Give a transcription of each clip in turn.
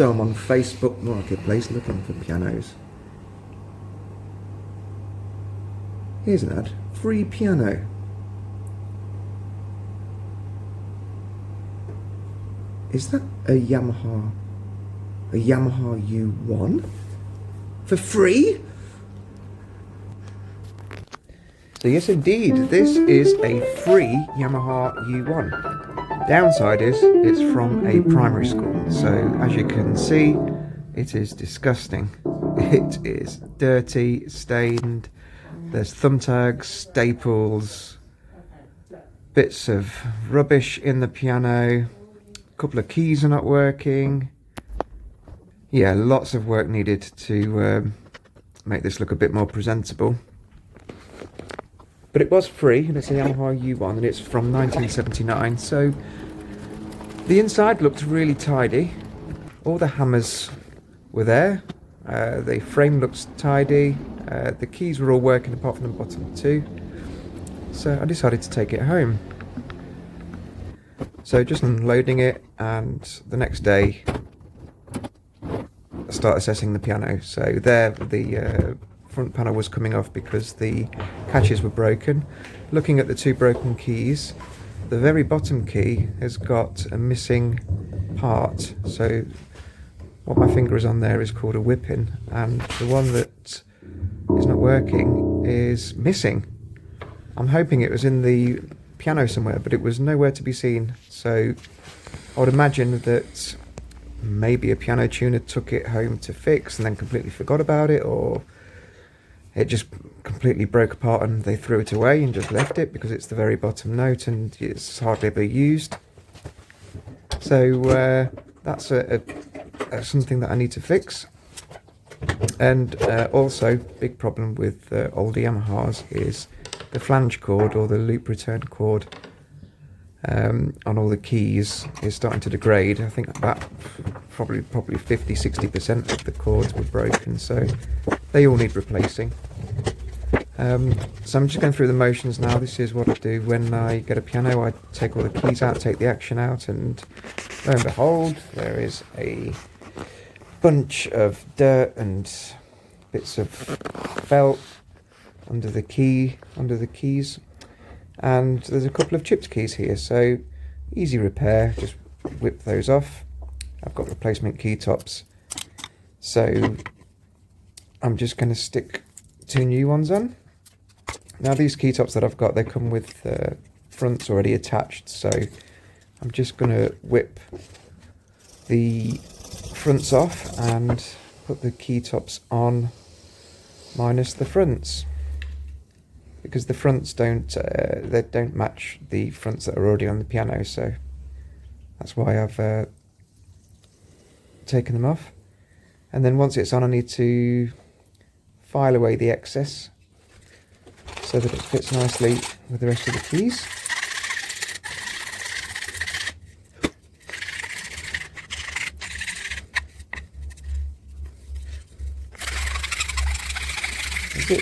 So I'm on Facebook Marketplace looking for pianos. Here's an ad. Free piano. Is that a Yamaha U1? For free? So yes indeed, this is a free Yamaha U1. Downside is it's from a primary school, so as you can see it is disgusting. It is dirty, stained, there's thumbtags, staples, bits of rubbish in the piano, a couple of keys are not working. Yeah, lots of work needed to make this look a bit more presentable. But it was free, and it's a Yamaha U1, and it's from 1979, so the inside looked really tidy. All the hammers were there, the frame looks tidy, the keys were all working apart from the bottom two, so I decided to take it home. So just unloading it, and the next day I start assessing the piano. So there the front panel was coming off because the catches were broken. Looking at the two broken keys, the very bottom key has got a missing part, so what my finger is on there is called a whipping, and the one that is not working is missing. I'm hoping it was in the piano somewhere, but it was nowhere to be seen, so I would imagine that maybe a piano tuner took it home to fix and then completely forgot about it, or it just completely broke apart and they threw it away and just left it because it's the very bottom note and it's hardly ever used. So that's something that I need to fix. And also, big problem with older Yamahas is the flange cord, or the loop return cord, on all the keys is starting to degrade. I think about probably 50-60% of the cords were broken, so they all need replacing. So I'm just going through the motions now. This is what I do when I get a piano. I take all the keys out, take the action out, and lo and behold, there is a bunch of dirt and bits of felt under the keys, and there's a couple of chipped keys here, so easy repair, just whip those off. I've got replacement key tops, so I'm just going to stick two new ones on. Now these key tops that I've got, they come with fronts already attached, so I'm just going to whip the fronts off and put the key tops on minus the fronts, because the fronts don't match the fronts that are already on the piano, so that's why I've taken them off. And then once it's on, I need to file away the excess so that it fits nicely with the rest of the keys.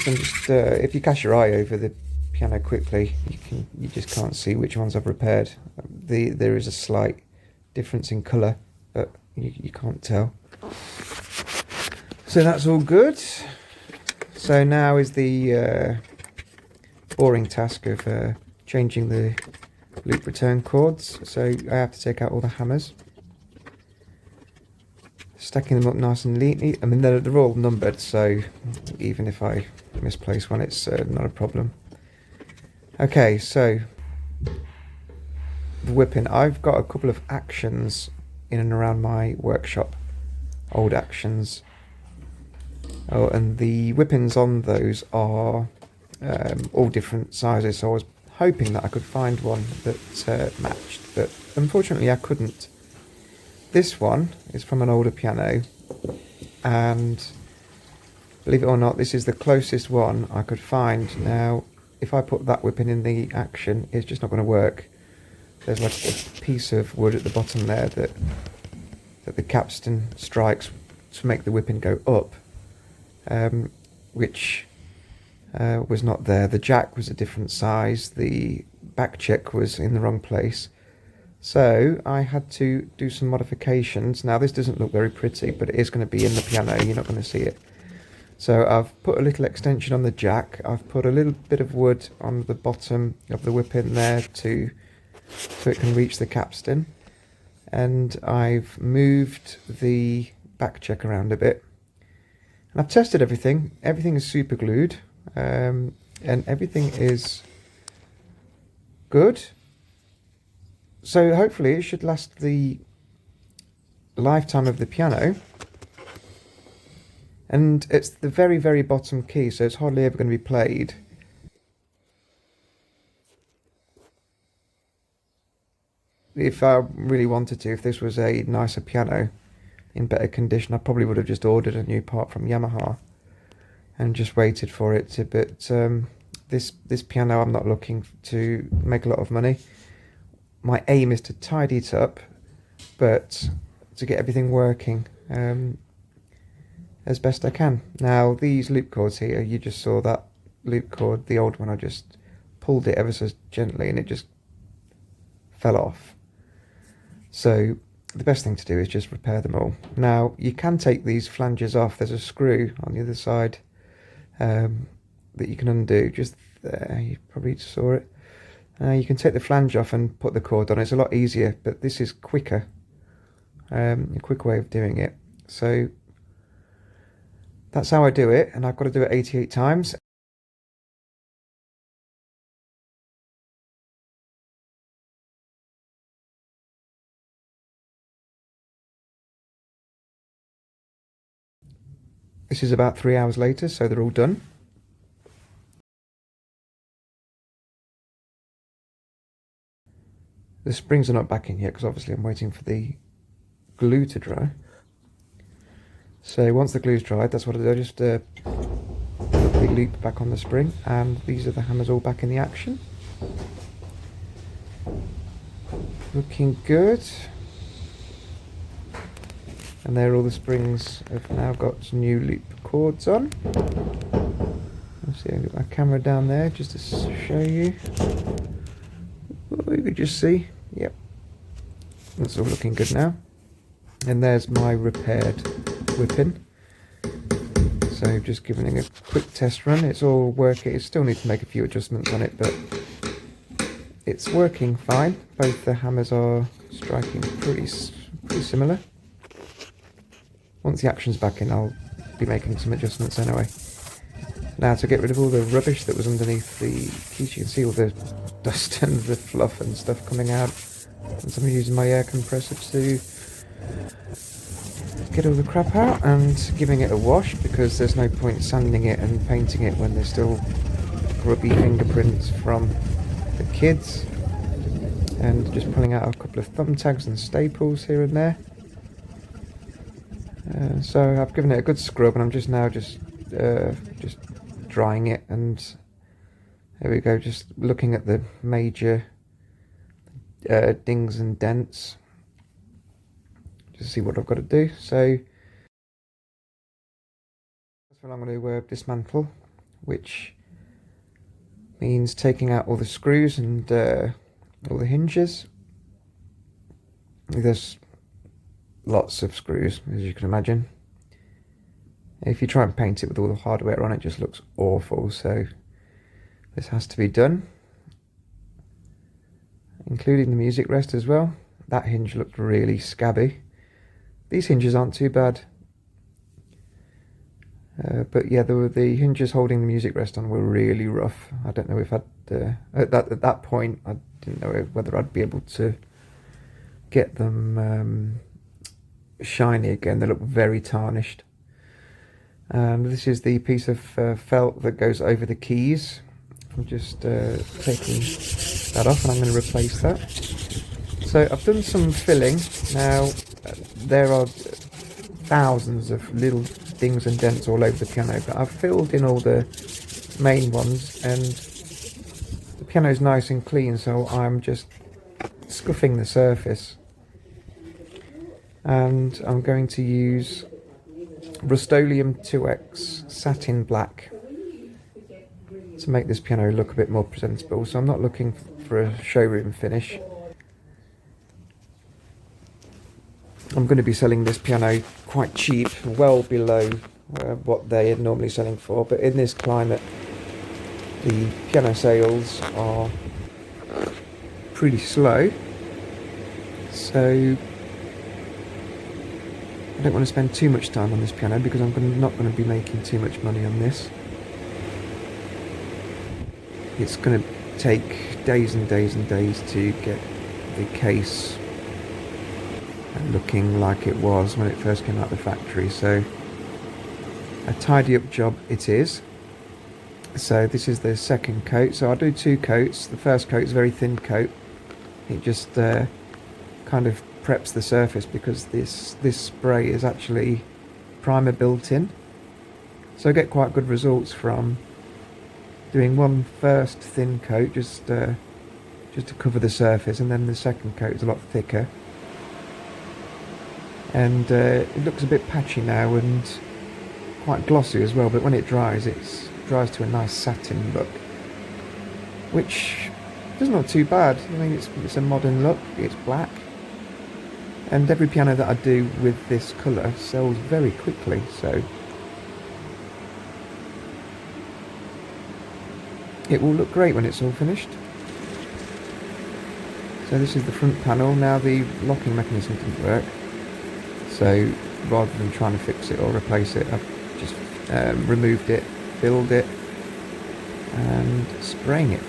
And just if you cast your eye over the piano quickly, you just can't see which ones I've repaired. There is a slight difference in colour, but you can't tell. So that's all good. So now is the boring task of changing the loop return cords. So I have to take out all the hammers, stacking them up nice and neatly. I mean, they're all numbered, so even if I misplace one, it's not a problem. Okay, so the whipping. I've got a couple of actions in and around my workshop, old actions. Oh, and the whippings on those are all different sizes, so I was hoping that I could find one that matched, but unfortunately I couldn't. This one is from an older piano, and believe it or not, this is the closest one I could find. Now, if I put that whipping in the action, it's just not going to work. There's like a piece of wood at the bottom there that the capstan strikes to make the whipping go up, which was not there. The jack was a different size, the back check was in the wrong place, So I had to do some modifications. Now this doesn't look very pretty, but it is going to be in the piano. You're not going to see it. So I've put a little extension on the jack. I've put a little bit of wood on the bottom of the whip in there so it can reach the capstan. And I've moved the back check around a bit. And I've tested everything. Everything is super glued, and everything is good. So hopefully it should last the lifetime of the piano. And it's the very, very bottom key, so it's hardly ever going to be played. If I really wanted to, if this was a nicer piano in better condition, I probably would have just ordered a new part from Yamaha and just waited for it to. But this piano, I'm not looking to make a lot of money. My aim is to tidy it up, but to get everything working as best I can. Now these loop cords here, you just saw that loop cord, the old one, I just pulled it ever so gently and it just fell off. So the best thing to do is just repair them all. Now you can take these flanges off. There's a screw on the other side that you can undo just there. You probably saw it. You can take the flange off and put the cord on. It's a lot easier, but this is quicker, a quick way of doing it. So that's how I do it, and I've got to do it 88 times. This is about 3 hours later, so they're all done. The springs are not back in yet because obviously I'm waiting for the glue to dry. So once the glue's dried, that's what I do. I just put the loop back on the spring, and these are the hammers all back in the action. Looking good. And there all the springs have now got new loop cords on. Let's see, I've got my camera down there just to show you. Oh, you could just see, yep. That's all looking good now. And there's my repaired whipping. So just giving it a quick test run. It's all working. It still needs to make a few adjustments on it, but it's working fine. Both the hammers are striking pretty similar. Once the action's back in, I'll be making some adjustments anyway. Now to get rid of all the rubbish that was underneath the keys, you can see all the dust and the fluff and stuff coming out. And so I'm using my air compressor to get all the crap out and giving it a wash, because there's no point sanding it and painting it when there's still grubby fingerprints from the kids. And just pulling out a couple of thumbtacks and staples here and there. So I've given it a good scrub, and I'm just drying it, and there we go, just looking at the major dings and dents to see what I've got to do. So that's what I'm going to dismantle, which means taking out all the screws and all the hinges. There's lots of screws, as you can imagine. If you try and paint it with all the hardware on, it just looks awful, so this has to be done, including the music rest as well. That hinge looked really scabby. These hinges aren't too bad, but yeah, the hinges holding the music rest on were really rough. I don't know if at that point I didn't know whether I'd be able to get them shiny again. They look very tarnished. This is the piece of felt that goes over the keys. I'm just taking that off, and I'm going to replace that. So I've done some filling. Now there are thousands of little dings and dents all over the piano, but I've filled in all the main ones, and the piano is nice and clean, so I'm just scuffing the surface. And I'm going to use Rust-Oleum 2X satin black to make this piano look a bit more presentable. So I'm not looking for a showroom finish. I'm going to be selling this piano quite cheap, well below what they are normally selling for, but in this climate the piano sales are pretty slow, so I don't want to spend too much time on this piano because I'm not going to be making too much money on this. It's going to take days and days and days to get the case looking like it was when it first came out of the factory, so a tidy up job it is. So this is the second coat, so I'll do 2 coats. The first coat is a very thin coat. It just kind of preps the surface because this spray is actually primer built in, so I get quite good results from doing one first thin coat just to cover the surface, and then the second coat is a lot thicker, and it looks a bit patchy now and quite glossy as well, but when it dries, it dries to a nice satin look, which is not too bad. I mean, it's a modern look, it's black, and every piano that I do with this colour sells very quickly, so it will look great when it's all finished. So this is the front panel. Now the locking mechanism didn't work, so rather than trying to fix it or replace it, I've just removed it, filled it and spraying it.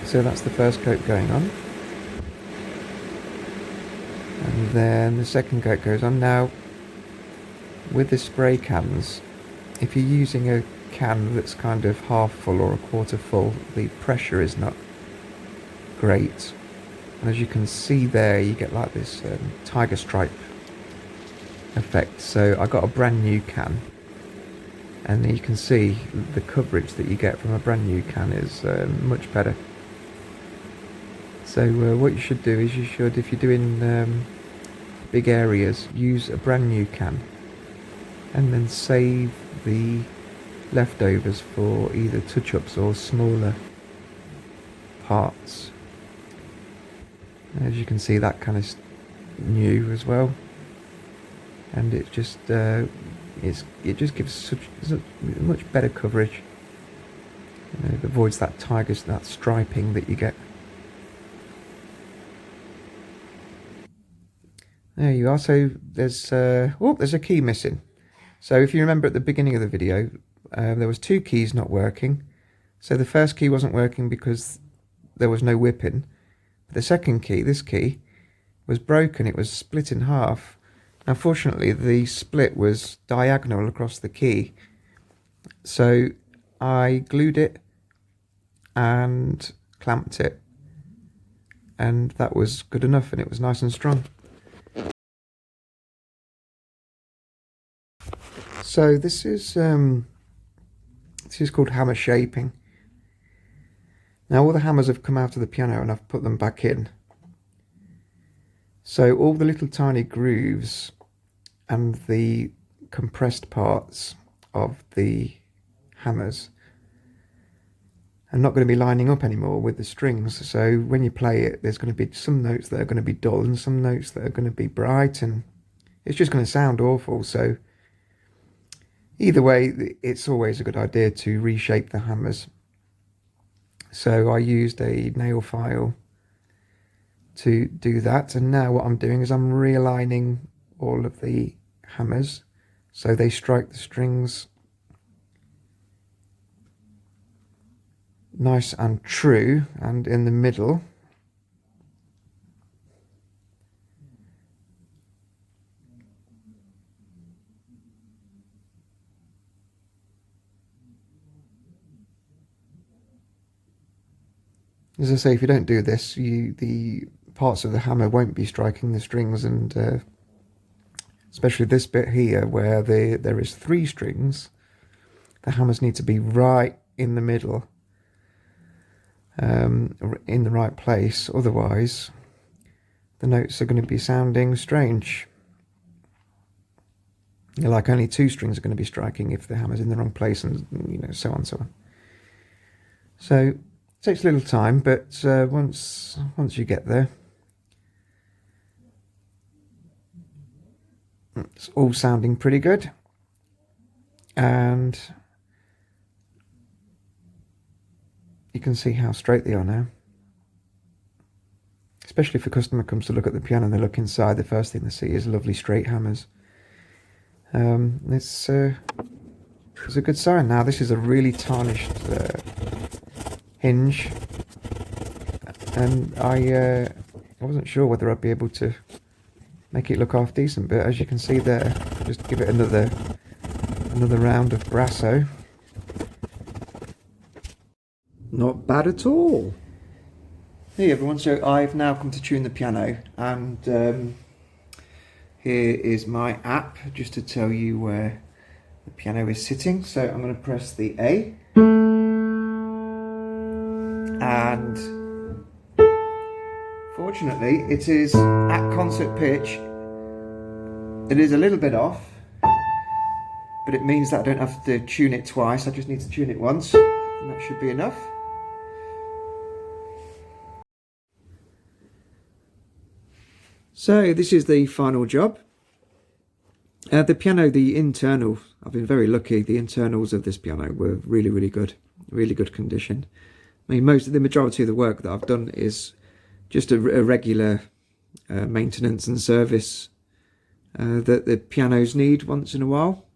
So that's the first coat going on, and then the second coat goes on. Now with the spray cans, if you're using a can that's kind of half full or a quarter full, the pressure is not great, and as you can see there, you get like this tiger stripe effect. So I got a brand new can, and you can see the coverage that you get from a brand new can is much better. So what you should do is if you're doing big areas, use a brand new can and then save the leftovers for either touch-ups or smaller parts. As you can see, that kind of new as well, and it just gives such much better coverage. It avoids that that striping that you get. There you are. So there's a key missing. So if you remember at the beginning of the video, there was 2 keys not working. So the first key wasn't working because there was no whipping. But the second key, this key, was broken. It was split in half. Unfortunately, the split was diagonal across the key. So I glued it and clamped it, and that was good enough, and it was nice and strong. So this is called hammer shaping. Now all the hammers have come out of the piano and I've put them back in. So all the little tiny grooves and the compressed parts of the hammers are not going to be lining up anymore with the strings. So when you play it, there's going to be some notes that are going to be dull and some notes that are going to be bright, and it's just going to sound awful. So either way, it's always a good idea to reshape the hammers. So I used a nail file to do that, and now what I'm doing is I'm realigning all of the hammers so they strike the strings nice and true, and in the middle as I say, if you don't do this, the parts of the hammer won't be striking the strings, and especially this bit here where there is 3 strings, the hammers need to be right in the middle, in the right place, otherwise the notes are going to be sounding strange. Like only 2 strings are going to be striking if the hammer's in the wrong place, and so on and so on. So it takes a little time, but once you get there, It's all sounding pretty good, and you can see how straight they are now. Especially if a customer comes to look at the piano and they look inside, the first thing they see is lovely straight hammers. It's a good sign. Now this is a really tarnished hinge, and I wasn't sure whether I'd be able to make it look half decent, but as you can see there, just give it another round of brasso. Not bad at all. Hey everyone, so I've now come to tune the piano, and here is my app just to tell you where the piano is sitting. So I'm going to press the A, and fortunately it is at concert pitch. It is a little bit off, but it means that I don't have to tune it twice. I just need to tune it once, and that should be enough. So this is the final job. The piano, the internal, I've been very lucky. The internals of this piano were really good, really good condition. I mean, the majority of the work that I've done is just a regular maintenance and service that the pianos need once in a while.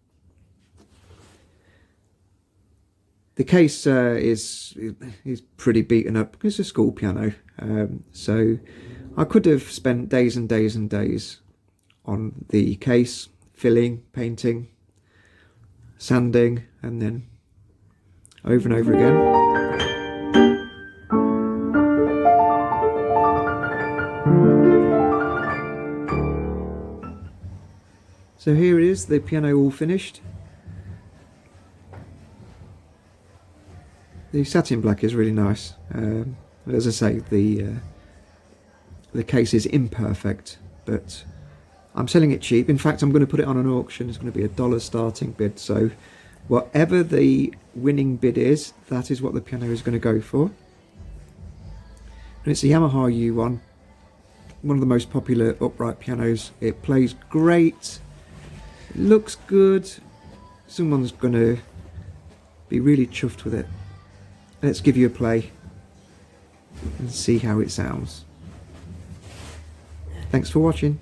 The case is pretty beaten up. It's a school piano, so I could have spent days and days and days on the case, filling, painting, sanding, and then over and over again. So here it is, the piano all finished. The satin black is really nice. As I say, the case is imperfect, but I'm selling it cheap. In fact, I'm going to put it on an auction. It's going to be $1 starting bid. So whatever the winning bid is, that is what the piano is going to go for. And it's a Yamaha U1, one of the most popular upright pianos. It plays great. It looks good. Someone's going to be really chuffed with it. Let's give you a play and see how it sounds. Thanks for watching.